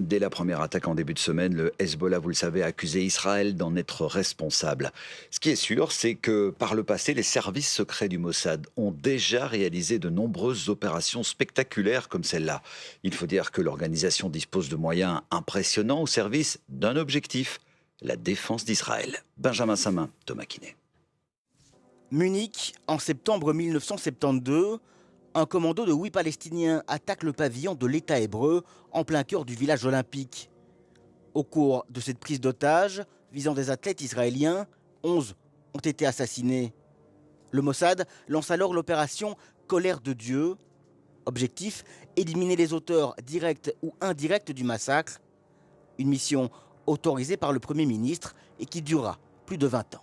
Dès la première attaque en début de semaine, le Hezbollah, vous le savez, a accusé Israël d'en être responsable. Ce qui est sûr, c'est que par le passé, les services secrets du Mossad ont déjà réalisé de nombreuses opérations spectaculaires comme celle-là. Il faut dire que l'organisation dispose de moyens impressionnants au service d'un objectif, la défense d'Israël. Benjamin Samin, Thomas Kiné. Munich, en septembre 1972, un commando de 8 Palestiniens attaque le pavillon de l'État hébreu en plein cœur du village olympique. Au cours de cette prise d'otage visant des athlètes israéliens, 11 ont été assassinés. Le Mossad lance alors l'opération Colère de Dieu. Objectif, éliminer les auteurs directs ou indirects du massacre. Une mission autorisée par le Premier ministre et qui durera plus de 20 ans.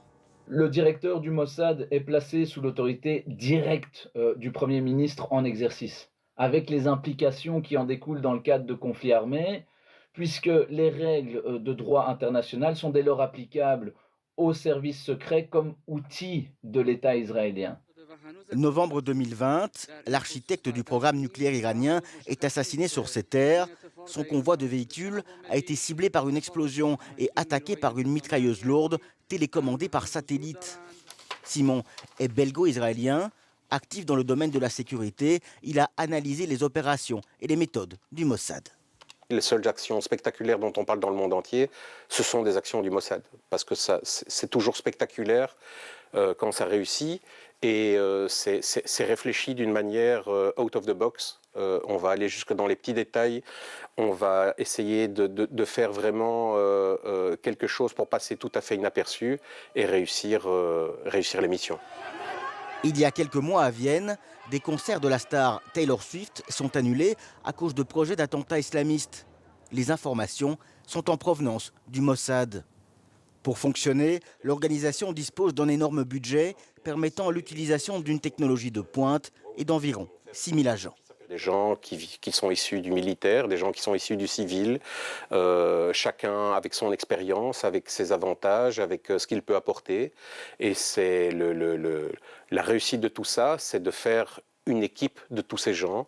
Le directeur du Mossad est placé sous l'autorité directe du Premier ministre en exercice, avec les implications qui en découlent dans le cadre de conflits armés, puisque les règles de droit international sont dès lors applicables aux services secrets comme outils de l'État israélien. Novembre 2020, l'architecte du programme nucléaire iranien est assassiné sur ses terres. Son convoi de véhicules a été ciblé par une explosion et attaqué par une mitrailleuse lourde télécommandée par satellite. Simon est belgo-israélien. Actif dans le domaine de la sécurité, il a analysé les opérations et les méthodes du Mossad. Les seules actions spectaculaires dont on parle dans le monde entier, ce sont des actions du Mossad. Parce que c'est toujours spectaculaire quand ça réussit. Et c'est réfléchi d'une manière out of the box. On va aller jusque dans les petits détails. On va essayer de faire vraiment quelque chose pour passer tout à fait inaperçu et réussir les missions. Il y a quelques mois à Vienne, des concerts de la star Taylor Swift sont annulés à cause de projets d'attentats islamistes. Les informations sont en provenance du Mossad. Pour fonctionner, l'organisation dispose d'un énorme budget permettant l'utilisation d'une technologie de pointe et d'environ 6 000 agents. Des gens qui sont issus du militaire, des gens qui sont issus du civil, chacun avec son expérience, avec ses avantages, avec ce qu'il peut apporter. Et c'est la réussite de tout ça, c'est de faire une équipe de tous ces gens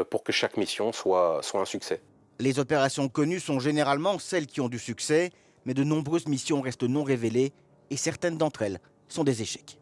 pour que chaque mission soit un succès. Les opérations connues sont généralement celles qui ont du succès, mais de nombreuses missions restent non révélées et certaines d'entre elles sont des échecs.